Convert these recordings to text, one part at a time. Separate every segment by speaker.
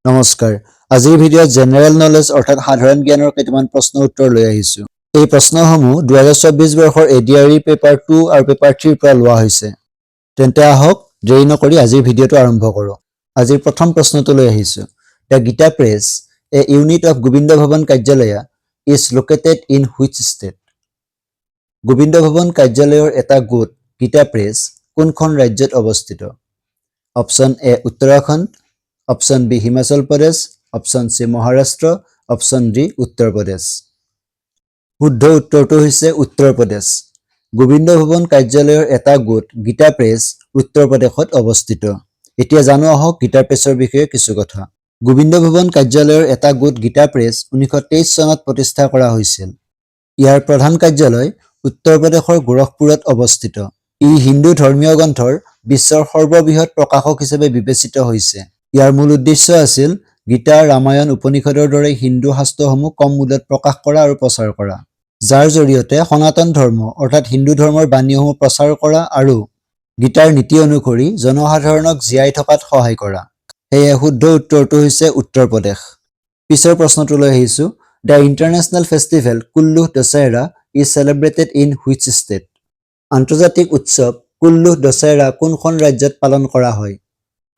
Speaker 1: নমস্কাৰ আজিৰ ভিডিঅ'ত জেনেৰেল নলেজ অৰ্থাৎ সাধাৰণ জ্ঞানৰ কেইটামান প্ৰশ্ন উত্তৰ লৈ আহিছো এই প্ৰশ্নসমূহ 2024 বৰ্ষৰ এডিআৰই পেপাৰ 2 আৰু পেপাৰ 3 পৰা লোৱা হৈছে তেন্তে আহক দেৰি নকৰি আজিৰ ভিডিঅ'টো আৰম্ভ কৰো আজিৰ প্ৰথম প্ৰশ্নটো লৈ আহিছো the Gita press a unit of Gobind Bhavan Karyalaya is located in which state Gobind Bhavan কাৰ্যালয়ৰ এটা গোট গীতা প্ৰেছ কোনখন ৰাজ্যত অৱস্থিত option A Uttarakhand option B Himachal Pradesh option C Maharashtra option D Uttar Pradesh শুদ্ধ উত্তৰটো হৈছে উত্তৰ প্ৰদেশ গোবিন্দ ভৱন কাৰ্যালয়ৰ এটা গোট গীতা প্ৰেছ উত্তৰ প্ৰদেশত অৱস্থিত এতিয়া জানো আহক গীতা প্ৰেছৰ বিষয়ে কিছু কথা গোবিন্দ ভৱন কাৰ্যালয়ৰ এটা গোট গীতা প্ৰেছ 1923 চনত প্ৰতিষ্ঠা কৰা হৈছিল ইয়াৰ প্ৰধান কাৰ্যালয় উত্তৰ প্ৰদেশৰ গোৰখপুৰত অৱস্থিত ই হিন্দু ধৰ্মীয় গ্ৰন্থৰ বিশ্বৰ সৰ্ববৃহৎ প্ৰকাশক হিচাপে বিবেচিত হৈছে ইয়াৰ মূল উদ্দেশ্য আছিল গীতা ৰামায়ণ উপনিষদৰ দৰে হিন্দু শাস্ত্ৰসমূহ কম মূল্যত প্ৰকাশ কৰা আৰু প্ৰচাৰ কৰা যাৰ জৰিয়তে সনাতন ধৰ্ম অৰ্থাৎ হিন্দু ধৰ্মৰ বাণীসমূহ প্ৰচাৰ কৰা আৰু গীতাৰ নীতি অনুসৰি জনসাধাৰণক জীয়াই থকাত সহায় কৰা সেয়ে শুদ্ধ উত্তৰটো হৈছে উত্তৰ প্ৰদেশ পিছৰ প্ৰশ্নটোলৈ আহিছো the international festival Kullu Dussehra is celebrated in which state আন্তৰ্জাতিক উৎসৱ কুল্লু দশেৰা কোনখন ৰাজ্যত পালন কৰা হয়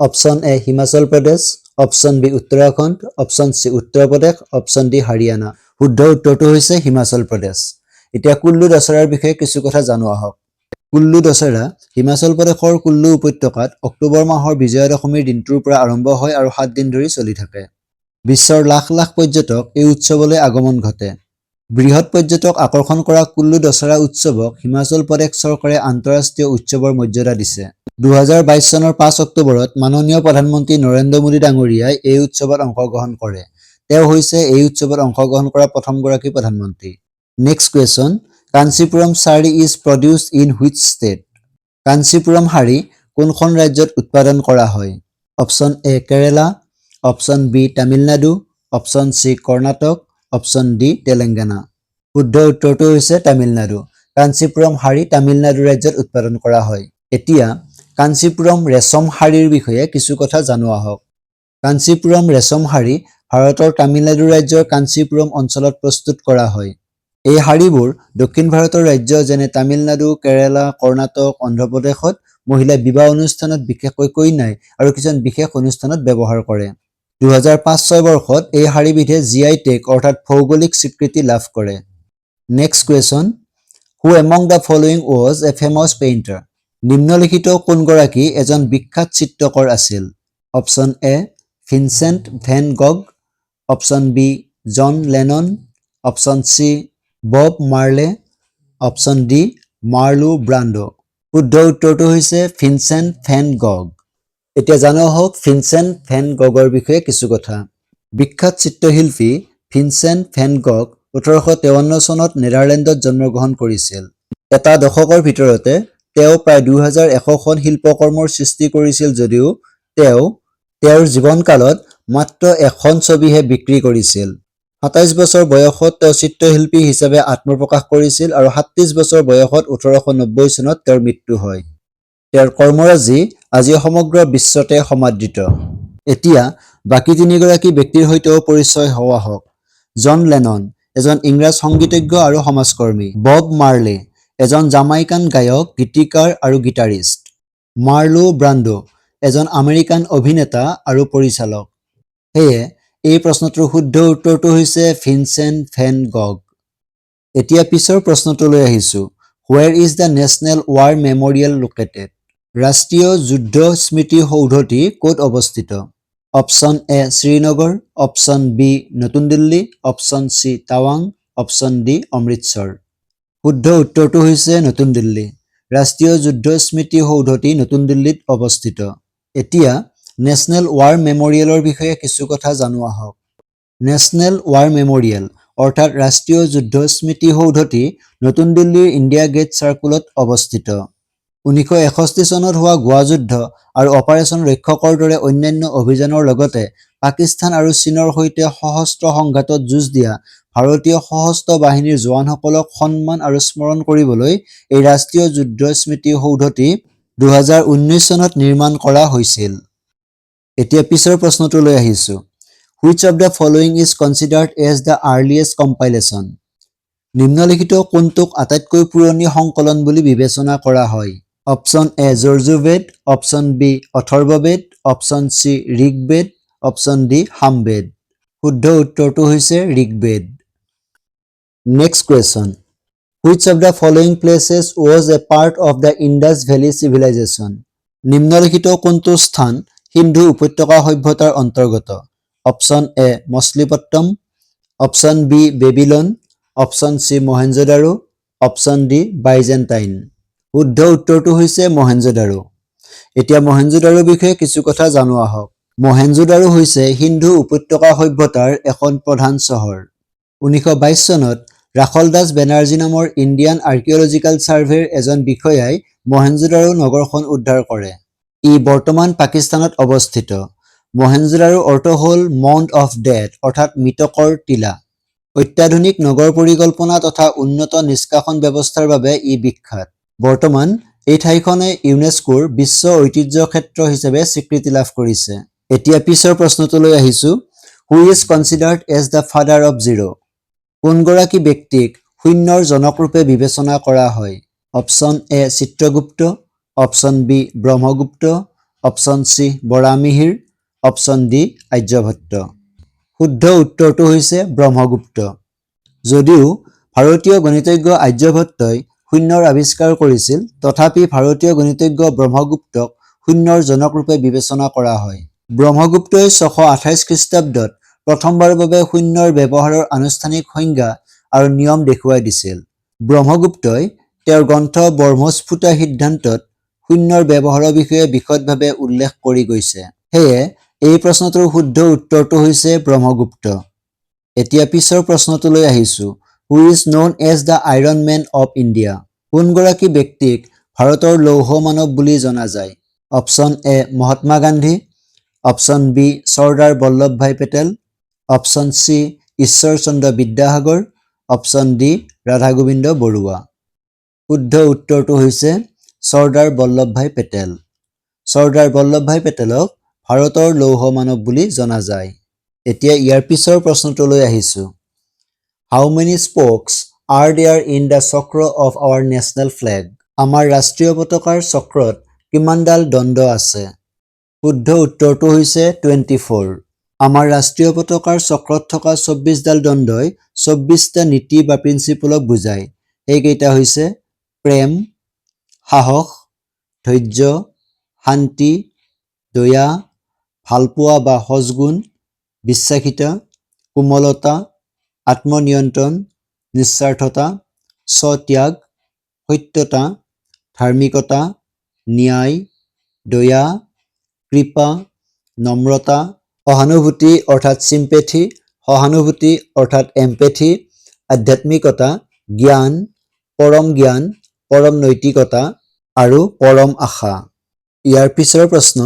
Speaker 1: option A Himachal Pradesh option B Uttarakhand option C Uttar Pradesh option D Haryana শুদ্ধ উত্তৰটো হৈছে হিমাচল প্ৰদেশ এতিয়া কুল্লু দশেৰাৰ বিষয়ে কিছু কথা জানো আহক কুল্লু দশেৰা হিমাচল প্ৰদেশৰ কুল্লু উপত্যকাত অক্টোবৰ মাহৰ বিজয়া দশমীৰ দিনটোৰ পৰা আৰম্ভ হয় আৰু 7 দিন ধৰি চলি থাকে বিশ্বৰ লাখ লাখ পৰ্যটক এই উৎসৱলৈ আগমন ঘটে বৃহৎ পৰ্যটক আকৰ্ষণ কৰা কুল্লু দশেৰা উৎসৱক হিমাচল প্ৰদেশ চৰকাৰে আন্তঃৰাষ্ট্ৰীয় উৎসৱৰ মৰ্যাদা দিছে 2022 চনৰ 5 অক্টোবৰত মাননীয় প্ৰধানমন্ত্ৰী নৰেন্দ্ৰ মোদী ডাঙৰীয়াই এই উৎসৱত অংশগ্ৰহণ কৰে তেওঁ হৈছে এই উৎসৱত অংশগ্ৰহণ কৰা প্ৰথমগৰাকী প্ৰধানমন্ত্ৰী next question Kanchipuram sari is প্ৰডিউসড in which state Kanchipuram sari কোনখন ৰাজ্যত উৎপাদন কৰা হয় অপচন এ Kerala option B Tamil Nadu option সি কৰ্ণাটক অপচন ডি তেলেংগানা শুদ্ধ উত্তৰটো হৈছে তামিলনাডু কাঞ্চীপুৰম শাড়ী তামিলনাডু ৰাজ্যত উৎপাদন কৰা হয় এতিয়া কাঞ্চীপুৰম ৰেশম শাড়ীৰ বিষয়ে কিছু কথা জানো আহক কাঞ্চীপুৰম ৰেশম শাড়ী ভাৰতৰ তামিলনাডু ৰাজ্যৰ কাঞ্চীপুৰম অঞ্চলত প্ৰস্তুত কৰা হয় এই শাড়ীবোৰ দক্ষিণ ভাৰতৰ ৰাজ্য যেনে তামিলনাডু কেৰালা কৰ্ণাটক অন্ধ্ৰপ্ৰদেশত মহিলা বিবাহ অনুষ্ঠানত বিশেষকৈ কইনাই আৰু কিছুমান বিশেষ অনুষ্ঠানত ব্যৱহাৰ কৰে 2005-6 বৰ্ষত এই শাড়ীবিধে জিআই টেগ অৰ্থাৎ ভৌগোলিক স্বীকৃতি লাভ কৰে next question who among the following was a famous painter নিম্নলিখিত কোনগৰাকী এজন বিখ্যাত চিত্ৰকৰ আছিল option A Vincent van Gogh option B John Lennon option C Bob Marley option D Marlon Brando শুদ্ধ উত্তৰটো হৈছে ভিনচেণ্ট ভেন গগ এতিয়া জানো আহক ভিনচেণ্ট ভেন গগৰ বিষয়ে কিছু কথা বিখ্যাত চিত্ৰশিল্পী ভিনচেণ্ট ভেন গগ 1853 চনত নেদাৰলেণ্ডত জন্মগ্ৰহণ কৰিছিল এটা দশকৰ ভিতৰতে তেওঁ প্ৰায় 2100খন শিল্পকৰ্মৰ সৃষ্টি কৰিছিল যদিও তেওঁৰ জীৱনকালত মাত্ৰ এখন ছবিহে বিক্ৰী কৰিছিল 27 বছৰ বয়সত তেওঁ চিত্ৰশিল্পী হিচাপে আত্মপ্ৰকাশ কৰিছিল আৰু 37 বছৰ বয়সত 1890 চনত তেওঁৰ মৃত্যু হয় তেওঁৰ কৰ্মৰাজি আজি সমগ্ৰ বিশ্বতে সমাদৃত এতিয়া বাকি তিনিগৰাকী ব্যক্তিৰ সৈতেও পৰিচয় হোৱা হওক জন লেনন এজন ইংৰাজ সংগীতজ্ঞ আৰু সমাজকৰ্মী বব মাৰ্লে এজন জামাইকান গায়ক গীতিকাৰ আৰু গিটাৰিষ্ট মাৰ্লো ব্ৰাণ্ডো এজন আমেৰিকান অভিনেতা আৰু পৰিচালক সেয়ে এই প্ৰশ্নটোৰ শুদ্ধ উত্তৰটো হৈছে ভিনচেণ্ট ভেন গগ এতিয়া পিছৰ প্ৰশ্নটোলৈ আহিছো Where is the National War Memorial located? ৰাষ্ট্ৰীয় যুদ্ধ স্মৃতি সৌধটি ক'ত অৱস্থিত অপচন এ শ্ৰীনগৰ অপচন বি নতুন দিল্লী অপচন সি টাৱাং অপচন ডি অমৃতসৰ শুদ্ধ উত্তৰটো হৈছে নতুন দিল্লী ৰাষ্ট্ৰীয় যুদ্ধ স্মৃতি সৌধটি নতুন দিল্লীত অৱস্থিত এতিয়া নেশ্যনেল ৱাৰ মেমৰিয়েলৰ বিষয়ে কিছু কথা জানো আহক নেশ্যনেল ৱাৰ মেমৰিয়েল অৰ্থাৎ ৰাষ্ট্ৰীয় যুদ্ধ স্মৃতি সৌধটি নতুন দিল্লীৰ ইণ্ডিয়া গেট চাৰ্কুলত অৱস্থিত 1961 চনত হোৱা গোৱা যুদ্ধ আৰু অপাৰেচন ৰক্ষকৰ দৰে অন্যান্য অভিযানৰ লগতে পাকিস্তান আৰু চীনৰ সৈতে সশস্ত্ৰ সংঘাতত যুঁজ দিয়া ভাৰতীয় সশস্ত্ৰ বাহিনীৰ জোৱানসকলক সন্মান আৰু স্মৰণ কৰিবলৈ এই ৰাষ্ট্ৰীয় যুদ্ধ স্মৃতি সৌধটি 2019 চনত নিৰ্মাণ কৰা হৈছিল এতিয়া পিছৰ প্ৰশ্নটোলৈ আহিছো Which of the following is considered as the earliest compilation? নিম্নলিখিত কোনটোক আটাইতকৈ পুৰণি সংকলন বুলি বিবেচনা কৰা হয়? Option A Yajurveda, option B Atharvaveda, option C Rigveda, option D Samaveda. শুদ্ধ উত্তৰটো হৈছে Rigveda. Next question, Which of the following places was a part of the Indus Valley Civilization? নিম্নলিখিত কোনটো স্থান সিন্ধু উপত্যকা সভ্যতাৰ অন্তৰ্গত? Option A Machilipatnam, option B Babylon, option C Mohenjodaro, option D Byzantine. শুদ্ধ উত্তৰটো হৈছে মহেঞ্জোদাৰো। এতিয়া মহেঞ্জোদাৰোৰ বিষয়ে কিছু কথা জানো আহক। মহেঞ্জোদাৰো হৈছে সিন্ধু উপত্যকা সভ্যতাৰ এখন প্ৰধান চহৰ। 1922 চনত ৰাখল দাস বেনাৰ্জী নামৰ ইণ্ডিয়ান আৰ্কিঅলজিকেল ছাৰ্ভেৰ এজন বিষয়াই মহেঞ্জোদাৰো নগৰখন উদ্ধাৰ কৰে। ই বৰ্তমান পাকিস্তানত অৱস্থিত। মহেঞ্জোদাৰোৰ অৰ্থ হ'ল মাউণ্ট অফ ডেথ অৰ্থাৎ মৃতকৰ টিলা। অত্যাধুনিক নগৰ পৰিকল্পনা তথা উন্নত নিষ্কাশন ব্যৱস্থাৰ বাবে ই বিখ্যাত। বৰ্তমান এই ঠাইখনে ইউনেস্কোৰ বিশ্ব ঐতিহ্য ক্ষেত্ৰ হিচাপে স্বীকৃতি লাভ কৰিছে। এতিয়া পিছৰ প্ৰশ্নটোলৈ আহিছোঁ। Who is considered as the father of zero'? কোনগৰাকী ব্যক্তিক শূন্যৰ জনক ৰূপে বিবেচনা কৰা হয়? Option A Chitragupta, option B Brahmagupta, option C Varahamihira, option D Aryabhata. শুদ্ধ উত্তৰটো হৈছে ব্ৰহ্মগুপ্ত। যদিও ভাৰতীয় গণিতজ্ঞ আৰ্যভট্টই শূন্যৰ আৱিষ্কাৰ কৰিছিল, তথাপি ভাৰতীয় গণিতজ্ঞ ব্ৰহ্মগুপ্তক শূন্যৰ জনক ৰূপে বিবেচনা কৰা হয়। ব্ৰহ্মগুপ্তই 628 খ্ৰীষ্টাব্দত প্ৰথমবাৰৰ বাবে শূন্যৰ ব্যৱহাৰৰ আনুষ্ঠানিক সংজ্ঞা আৰু নিয়ম দেখুৱাই দিছিল। ব্ৰহ্মগুপ্তই তেওঁৰ গ্ৰন্থ ব্ৰহ্মস্ফুটা সিদ্ধান্তত শূন্যৰ ব্যৱহাৰৰ বিষয়ে বিশদভাৱে উল্লেখ কৰি গৈছে। সেয়ে এই প্ৰশ্নটোৰ শুদ্ধ উত্তৰটো হৈছে ব্ৰহ্মগুপ্ত। এতিয়া পিছৰ প্ৰশ্নটোলৈ আহিছোঁ। Who is known as the iron man of India? কোনগৰাকী ব্যক্তিক ভাৰতৰ লৌহ মানৱ বুলি জনা যায়? Option A Mahatma Gandhi, option B Sardar Vallabhbhai Patel, option C Ishwar Chandra Vidyasagar, option D Radha Gobinda Baruah. শুদ্ধ উত্তৰটো হৈছে চৰ্দাৰ বল্লভভাই পেটেল। চৰ্দাৰ বল্লভভাই পেটেলক ভাৰতৰ লৌহ মানৱ বুলি জনা যায়। এতিয়া ইয়াৰ পিছৰ প্ৰশ্নটোলৈ আহিছোঁ। How many spokes are there in the chakra of our national flag? আমাৰ ৰাষ্ট্ৰীয় পতাকাৰ চক্ৰত কিমানডাল দণ্ড আছে? শুদ্ধ উত্তৰটো হৈছে 24। আমাৰ ৰাষ্ট্ৰীয় পতাকাৰ চক্ৰত থকা 24ডাল দণ্ডই 24টা নীতি বা প্ৰিন্সিপলক বুজায়। সেইকেইটা হৈছে প্ৰেম, সাহস, ধৈৰ্য, শান্তি, দয়া, ভালপোৱা বা সজগুণ, বিশ্বাসিতা, কোমলতা, আত্মনিয়ন্ত্ৰণ, নিস্বাৰ্থতা, স্বত্যাগ, সত্যতা, ধাৰ্মিকতা, ন্যায়, দয়া, কৃপা, নম্ৰতা, সহানুভূতি অৰ্থাৎ চিম্পেথি, সহানুভূতি অৰ্থাৎ এম্পেথি, আধ্যাত্মিকতা, জ্ঞান, পৰম জ্ঞান, পৰম নৈতিকতা আৰু পৰম আশা। ইয়াৰ পিছৰ প্ৰশ্ন।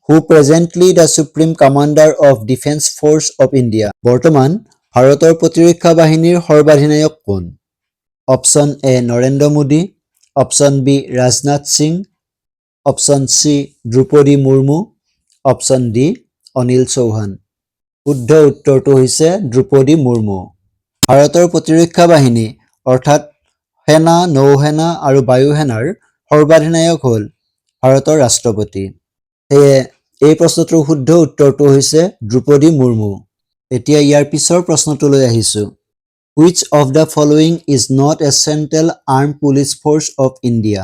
Speaker 1: Who presently the supreme commander of defence force of India? বৰ্তমান ভাৰতৰ প্ৰতিৰক্ষা বাহিনীৰ সৰ্বাধিনায়ক কোন? Option A Narendra Modi, option B Rajnath Singh, option C Droupadi Murmu, option D Anil Chauhan. শুদ্ধ উত্তৰটো হৈছে দ্ৰৌপদী মুৰ্মু। ভাৰতৰ প্ৰতিৰক্ষা বাহিনী অৰ্থাৎ সেনা, নৌসেনা আৰু বায়ুসেনাৰ সৰ্বাধিনায়ক হ'ল ভাৰতৰ ৰাষ্ট্ৰপতি। সেয়ে এই প্ৰশ্নটোৰ শুদ্ধ উত্তৰটো হৈছে দ্ৰৌপদী মুৰ্মু। এতিয়া ইয়াৰ পিছৰ প্ৰশ্নটোলৈ আহিছোঁ। Which of the following is not a central armed police force of India?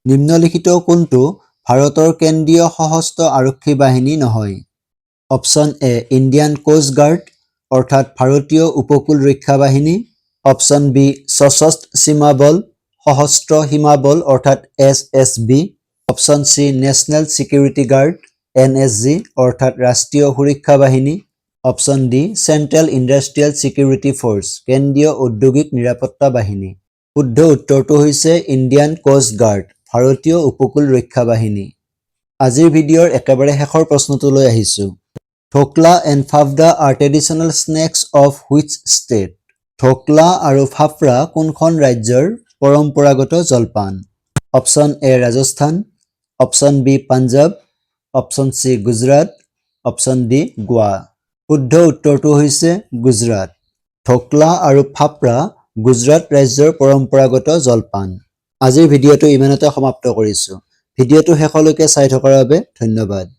Speaker 1: নিম্নলিখিত কোনটো ভাৰতৰ কেন্দ্ৰীয় সশস্ত্ৰ আৰক্ষী বাহিনী নহয়? Option A Indian coast guard অৰ্থাৎ ভাৰতীয় উপকূল ৰক্ষা বাহিনী, অপশ্যন বি সশস্ত্ৰ সীমা বল, সশস্ত্ৰ সীমা বল অৰ্থাৎ SSB, option C national security guard NSG অৰ্থাৎ ৰাষ্ট্ৰীয় সুৰক্ষা বাহিনী, option D central industrial security force কেন্দ্ৰীয় ঔদ্যোগিক নিৰাপত্তা বাহিনী। শুদ্ধ উত্তৰটো হৈছে ইণ্ডিয়ান কোষ্ট গাৰ্ড ভাৰতীয় উপকূল ৰক্ষা বাহিনী। আজিৰ ভিডিঅ'ৰ একেবাৰে শেষৰ প্ৰশ্নটোলৈ আহিছোঁ। Dhokla and fafda are traditional snacks of which state? Dhokla আৰু ফাফৰা কোনখন ৰাজ্যৰ পৰম্পৰাগত জলপান? Option A Rajasthan, option B Punjab, option C Gujarat, option D Goa. শুদ্ধ উত্তৰটো হৈছে গুজৰাট। ঢোকলা আৰু ফাফৰা গুজৰাট ৰাজ্যৰ পৰম্পৰাগত জলপান। আজিৰ ভিডিঅ'টো ইমানতে সমাপ্ত কৰিছোঁ। ভিডিঅ'টো শেষলৈকে চাই থকাৰ বাবে ধন্যবাদ।